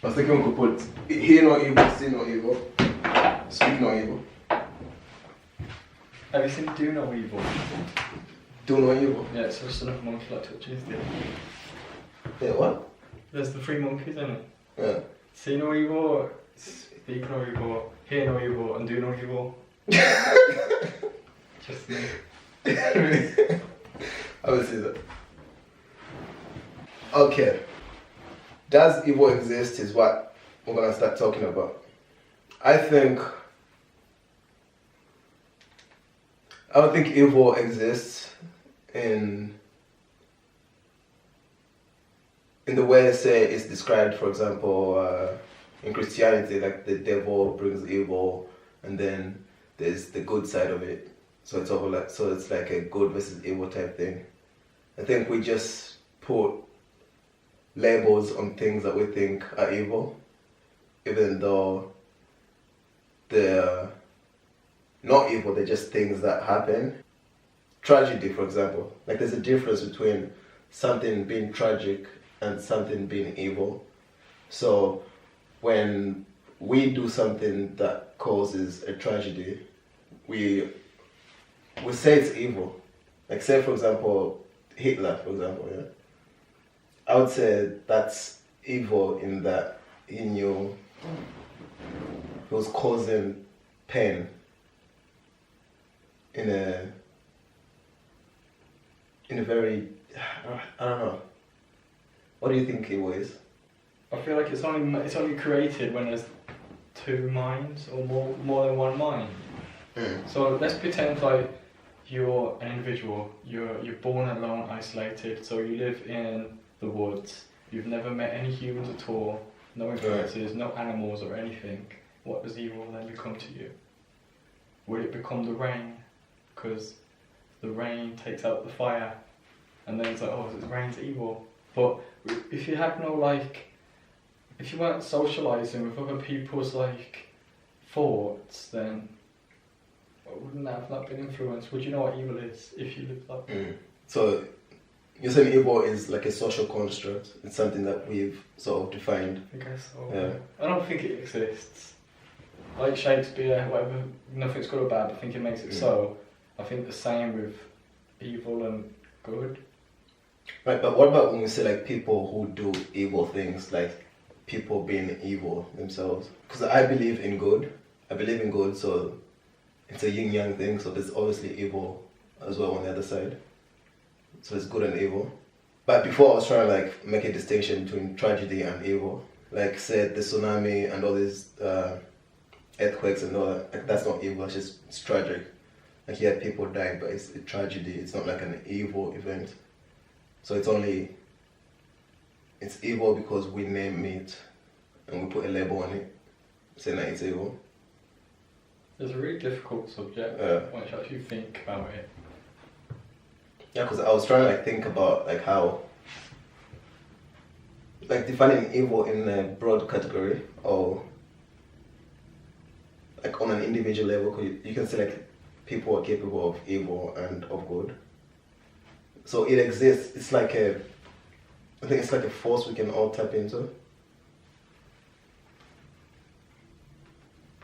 I was thinking we could put hear no evil, see no evil, speak no evil. Have you seen Do No Evil? Do no evil. Yeah, it's just enough monkey like touching his dick. Yeah, what? There's the three monkeys, isn't it? Yeah. See no evil, speak no evil, hear no evil, and do no evil. Just me. I would say that. Okay. Does evil exist is what we're gonna start talking about. I don't think evil exists in the way, say, it's described, for example, in Christianity, like the devil brings evil, and then there's the good side of it. So it's like a good versus evil type thing. I think we just put labels on things that we think are evil, even though they're not evil, they're just things that happen. Tragedy, for example, like there's a difference between something being tragic and something being evil. So when we do something that causes a tragedy, we say it's evil. Like say, for example, Hitler, for example, yeah? I would say that's evil in that he knew he was causing pain in a very, I don't know. What do you think evil is? I feel like it's only created when there's two minds or more than one mind. So let's pretend like you're an individual. You're born alone, isolated. So you live in the woods. You've never met any humans at all. No influences, no animals or anything. What does evil then become to you? Would it become the rain? Because the rain takes out the fire, and then it's like, oh, the rain's evil. But if you had no if you weren't socialising with other people's thoughts, then wouldn't that have not been influenced? Would you know what evil is if you lived like that? So you're saying evil is like a social construct. It's something that we've sort of defined. I guess so. Yeah. I don't think it exists. Like Shakespeare, whatever, nothing's good or bad, I think it makes it so. I think the same with evil and good. Right, but what about when we say like people who do evil things, like people being evil themselves? Because I believe in good. So it's a yin-yang thing, so there's obviously evil as well on the other side. So it's good and evil. But before I was trying to make a distinction between tragedy and evil. Like say the tsunami and all these earthquakes and all that, like that's not evil, it's tragic. Like yeah, people died, but it's a tragedy, it's not like an evil event. So it's evil because we name it and we put a label on it, saying that it's evil. It's a really difficult subject once you actually think about it. Yeah, because I was trying to think about how defining evil in a broad category or on an individual level, because you can say people are capable of evil and of good. So it exists. It's I think it's like a force we can all tap into.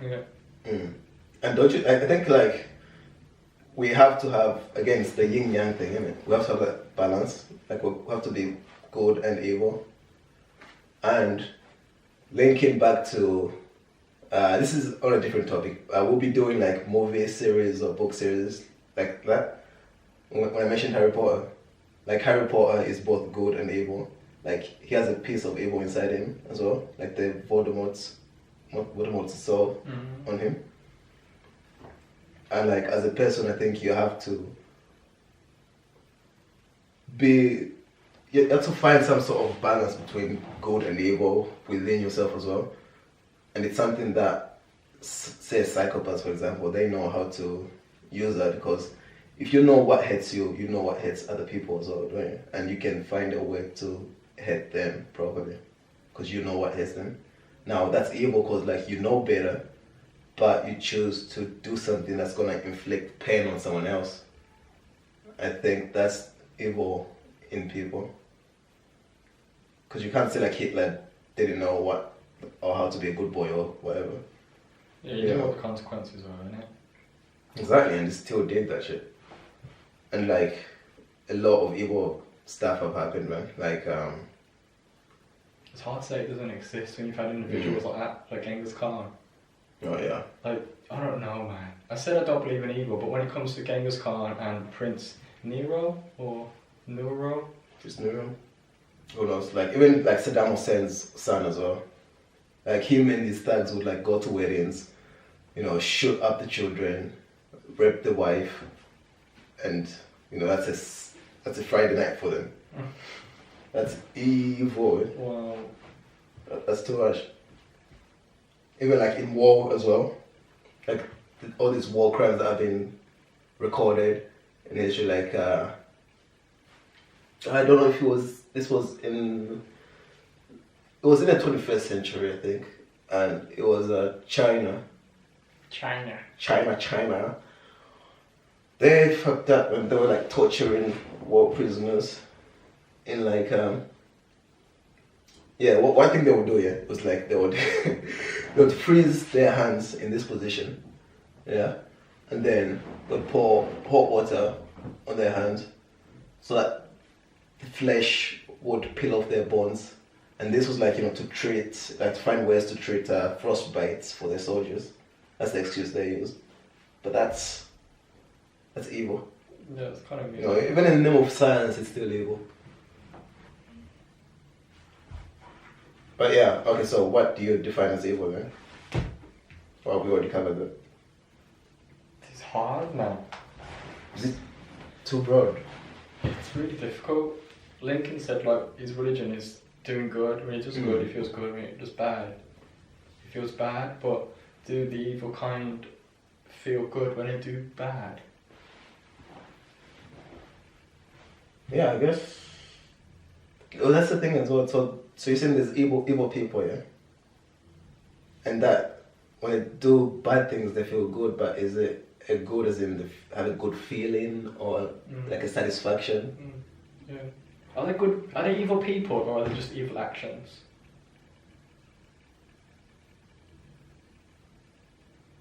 Yeah. And don't you? I think we have to have, again, it's the yin yang thing, isn't it? We have to have that balance. We have to be good and evil. And linking back to this is on a different topic. We'll be doing movie series or book series like that. When I mentioned Harry Potter, Harry Potter is both good and evil. He has a piece of evil inside him as well, the Voldemort's soul on him. And as a person, I think you have to find some sort of balance between good and evil within yourself as well. And it's something that, say, psychopaths, for example, they know how to use that, because if you know what hurts you, you know what hurts other people as well, don't you? And you can find a way to hurt them properly, because you know what hurts them. Now, that's evil because you know better, but you choose to do something that's going to inflict pain on someone else. I think that's evil in people. Because you can't say Hitler didn't know what or how to be a good boy or whatever. Yeah, you know what the consequences are, innit? Exactly, and they still did that shit. And like a lot of evil stuff have happened, man. Like it's hard to say it doesn't exist when you've had individuals like that, like Genghis Khan. Oh yeah. Like, I don't know, man. I said I don't believe in evil, but when it comes to Genghis Khan and Prince Nero or Nero, Just Nero. Who knows? Like even like Saddam Hussein's son as well. Like him and his thugs would like go to weddings, you know, shoot up the children, rape the wife, and you know that's a Friday night for them. That's evil. wow. That's too much. Even like in war as well, like all these war crimes that have been recorded in history. Like I don't know if this was in the 21st century, I think, and it was China. They fucked up and they were like torturing war prisoners in like one thing they would do was like they would they would freeze their hands in this position, and then they'd pour hot water on their hands so that the flesh would peel off their bones, and this was like to find ways to treat frostbites for their soldiers. That's the excuse they used, but that's evil. Yeah, it's kind of even in the name of science, it's still evil. But yeah, okay, so what do you define as evil then? Well, we already covered that. It's hard, man. Is it too broad? It's really difficult. Lincoln said like his religion is doing good. When he does good, he feels good. When he does bad, he feels bad. But do the evil kind feel good when they do bad? Yeah, I guess. Well, that's the thing as well. So you're saying there's evil people, yeah? And that when they do bad things, they feel good, but is it a good as in they have a good feeling or like a satisfaction? Yeah. Are they good? Are they evil people or are they just evil actions?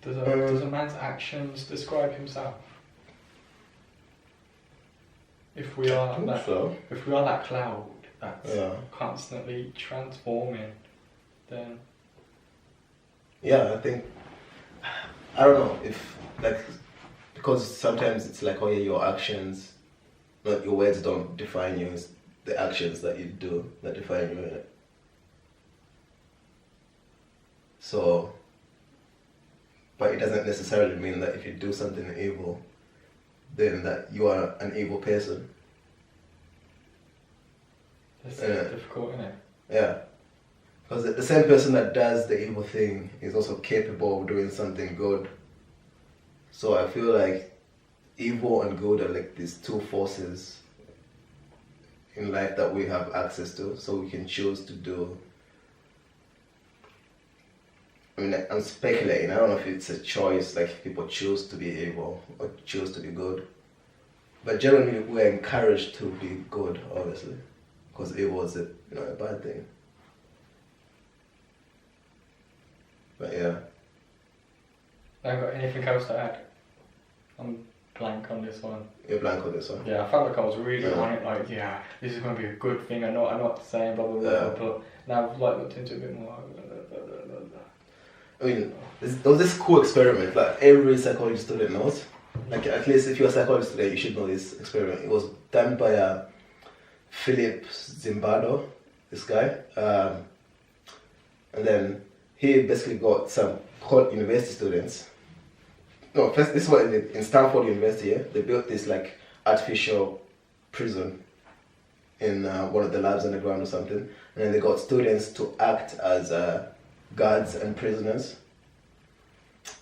Does a man's actions describe himself? If we are that cloud that's constantly transforming, then I think I don't know if like because sometimes it's like your actions, not your words don't define you. It's the actions that you do that define you. So, but it doesn't necessarily mean that if you do something evil, then that you are an evil person. That's difficult, isn't it? Yeah. Because the same person that does the evil thing is also capable of doing something good. So I feel like evil and good are like these two forces in life that we have access to, so we can choose to do. I mean, I'm speculating. I don't know if it's a choice, like people choose to be evil or choose to be good. But generally, we're encouraged to be good, obviously, because evil is a bad thing. But yeah. I haven't got anything else to add. I'm blank on this one. You're blank on this one? Yeah, I felt like I was really on it, like, this is going to be a good thing. I know what to say, blah, blah, blah, but now I've like looked into it a bit more. I mean, there was this cool experiment that every psychology student knows. Like, at least if you're a psychology student, you should know this experiment. It was done by Philip Zimbardo, this guy. And then he basically got some university students. No, first, this was in Stanford University. Yeah? They built this like artificial prison in one of the labs underground or something. And then they got students to act as guards and prisoners.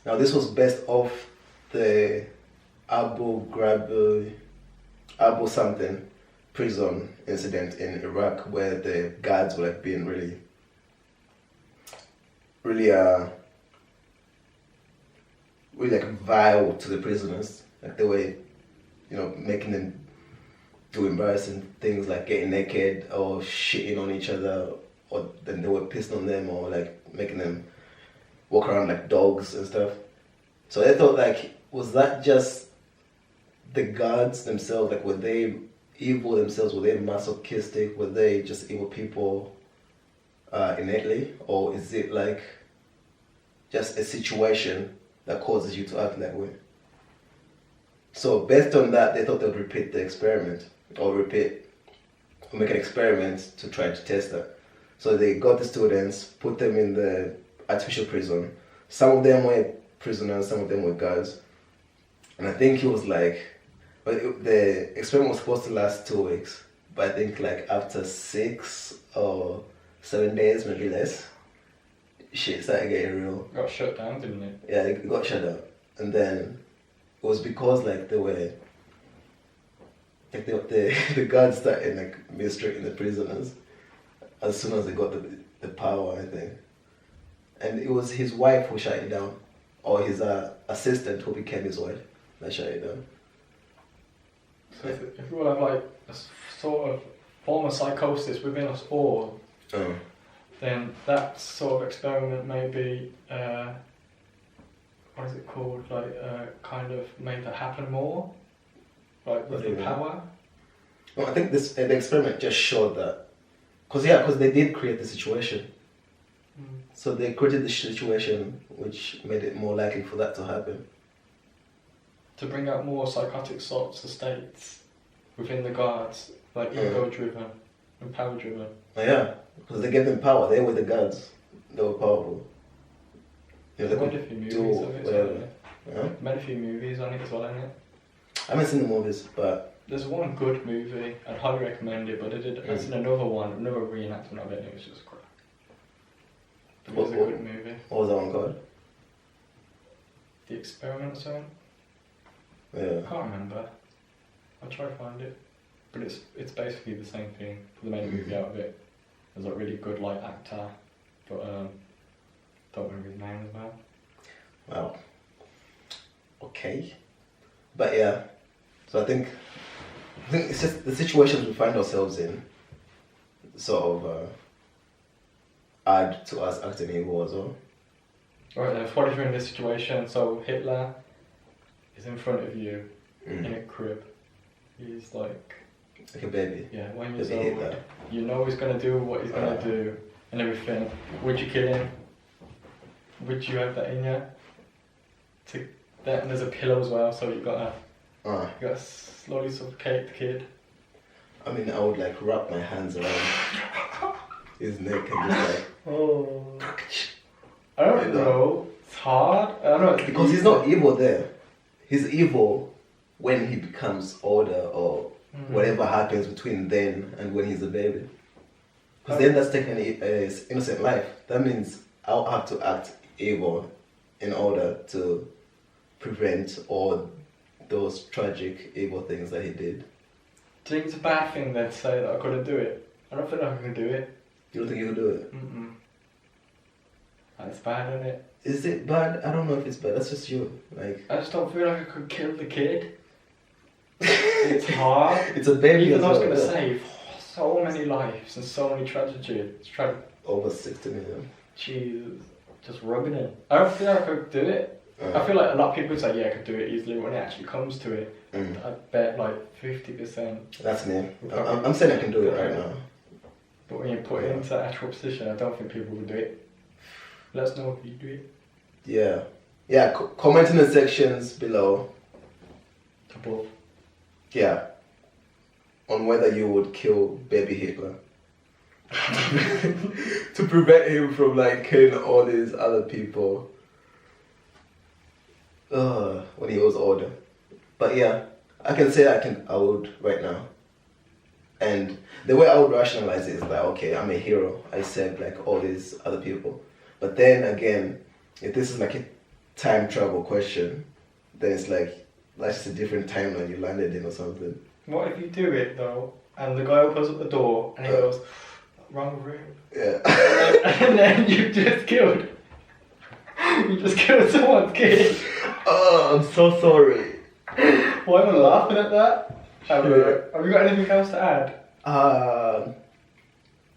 Now this was based off the Abu something prison incident in Iraq, where the guards were like being really like vile to the prisoners. Like they were, making them do embarrassing things like getting naked or shitting on each other or then they were pissing on them or like making them walk around like dogs and stuff. So I thought like, was that just the gods themselves? Like, were they evil themselves? Were they masochistic? Were they just evil people innately? Or is it like just a situation that causes you to act that way? So based on that, they thought they would repeat the experiment or make an experiment to try to test that. So they got the students, put them in the artificial prison. Some of them were prisoners, some of them were guards. And I think it was like, the experiment was supposed to last 2 weeks, but I think like after 6 or 7 days, maybe less, shit started getting real. Got shut down, didn't it? Yeah, it got shut down. And then it was because like they were, like the guards started like mistreating the prisoners as soon as they got the power, I think. And it was his wife who shut it down, or his assistant who became his wife that shut it down. So if we will have like a sort of form of psychosis within us all, then that sort of experiment may be, what is it called, like kind of made that happen more, like with the power. Well, I think the experiment just showed that, because they did create the situation. So they created the situation which made it more likely for that to happen. To bring out more psychotic sorts of states within the guards, like ego-driven and power-driven. Oh, yeah, because they gave them power. They were the guards. They were powerful. They made a few movies of it. Whatever. Yeah? Made a few movies on it as well, isn't it? I haven't seen the movies, but... There's one good movie, I'd highly recommend it, but I've seen another reenactment of it, and it was just crap. It was a good movie. What was that one called? The Experiment or something? Yeah. I can't remember. I'll try to find it. But it's basically the same thing. They made a movie out of it. There's a really good like actor, but don't remember his name as well. Wow. Okay. But yeah. So I think it's just the situations we find ourselves in sort of add to us acting evil as well. Right then, what if you're in this situation? So Hitler is in front of you in a crib. He's like a baby. Yeah, 1 year old. You know he's gonna do what he's gonna do and everything. Would you kill him? Would you have that in you? And there's a pillow as well, so you gotta slowly suffocate the kid. I mean, I would like wrap my hands around his neck and just like. Oh. I don't know. It's hard. I don't know. Because he's not evil there. He's evil when he becomes older or whatever happens between then and when he's a baby. Because then that's taking his innocent life. That means I'll have to act evil in order to prevent all those tragic evil things that he did. Do you think it's a bad thing they'd say that I couldn't do it? I don't feel like I can do it. You don't think you can do it? That's bad, isn't it? Is it bad? I don't know if it's bad. That's just you. Like, I just don't feel like I could kill the kid. It's hard. It's a baby. Even though I was going to save so many lives and so many tragedies. Over 60 million. Jesus. Just rubbing it. I don't feel like I could do it. I feel like a lot of people say, yeah, I could do it easily. When it actually comes to it, I bet like 50%. That's me. I'm saying I can do it right now. But when you put it into that actual position, I don't think people would do it. Let us know if you do it. Yeah. Yeah, comment in the sections below. Above. Yeah. On whether you would kill baby Hitler. To prevent him from like killing all these other people. When he was older. But yeah, I can say I would right now. And the way I would rationalize it is like, okay, I'm a hero. I saved like all these other people. But then again, if this is like a time travel question, then it's like, that's just a different timeline you landed in or something. What if you do it though, and the guy opens up the door and he goes, wrong room. Yeah. And then you just killed. You just killed someone's kid. Oh, I'm so sorry. Why am I laughing at that? Have you got anything else to add?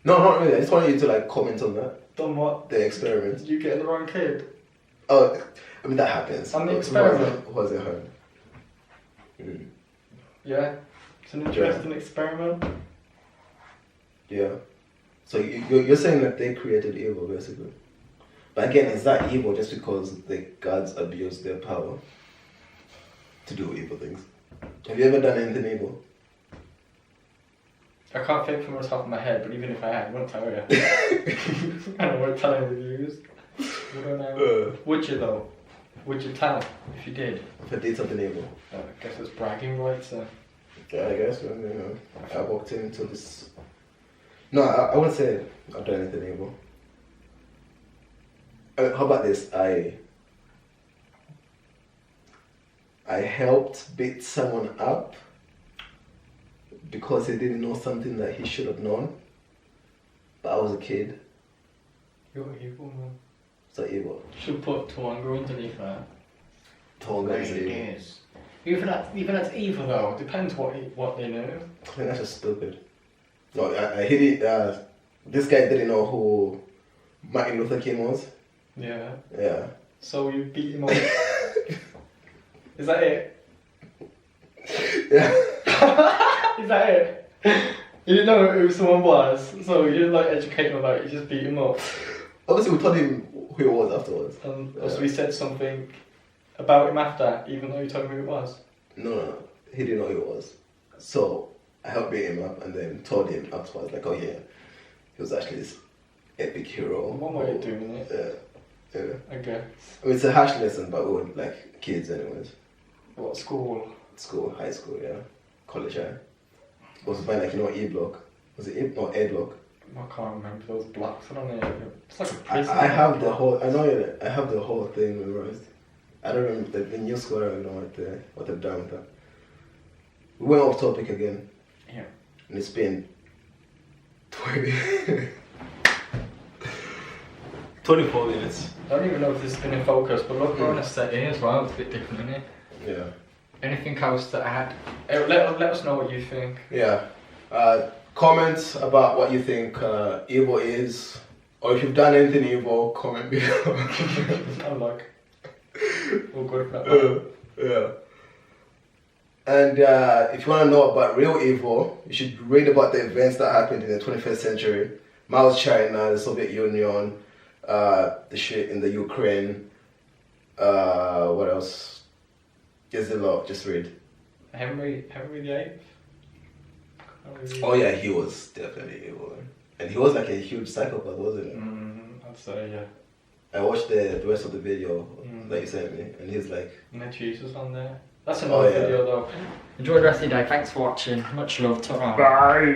No, not really. I just wanted you to like comment on that. Done what? The experiment. You getting the wrong kid? Oh, I mean that happens. And the experiment. Was it home? Yeah. It's an interesting experiment. Yeah. So you're saying that they created evil, basically. But again, is that evil just because the gods abuse their power to do evil things? Have you ever done anything evil? I can't think from the top of my head, but even if I had, I wouldn't tell you. I don't want to tell any of the views. I don't know. Would you though? Would you tell if you did? If I did something evil? I guess it's bragging rights. Yeah, I guess. You know, I walked into this. No, I wouldn't say I've done anything evil. How about this? I helped beat someone up because he didn't know something that he should have known. But I was a kid. You're evil, man. So evil. You should put Tawonga underneath that. Tawonga is evil. Is. Even that's evil though. Depends what they know. I think that's just stupid. No, I hit it. This guy didn't know who Martin Luther King was. Yeah. Yeah. So you beat him up. Is that it? Yeah. Is that it? You didn't know who someone was, so you didn't like educate him about it, you just beat him up. Obviously we told him who he was afterwards. And also we said something about him after, even though you told him who it was. No, he didn't know who it was. So I helped beat him up and then told him afterwards, like, oh yeah, he was actually this epic hero. One way of doing it. Yeah. I guess. I mean, it's a harsh lesson, but we were like kids anyways. What school? School, high school, yeah. College, yeah. It was by like, you know, E block. Was it E? No, A block. I can't remember those blocks. I don't know. It's like a prison. I have the whole. I know it. I have the whole thing memorized. I don't remember the new school. I don't know what they've done with that. We went off topic again. Yeah. And it's been 24 minutes. I don't even know if this has been in focus, but look, we're on a setting as well. It's a bit different, isn't it? Yeah. Anything else that I had? Let us know what you think. Yeah. Comments about what you think evil is, or if you've done anything evil, comment below. I'm like, we're good for that. Yeah. And if you want to know about real evil, you should read about the events that happened in the 21st century. Mao's China, the Soviet Union, the shit in the Ukraine. What else? There's a lot. Just read. Henry VIII. Oh yeah, he was definitely evil, and he was like a huge psychopath, wasn't he? I'd say yeah. I watched the rest of the video that you sent me, and he's like, and then Jesus on there. That's another video though. Enjoy the rest of your day. Thanks for watching. Much love. Ta-ra. Bye.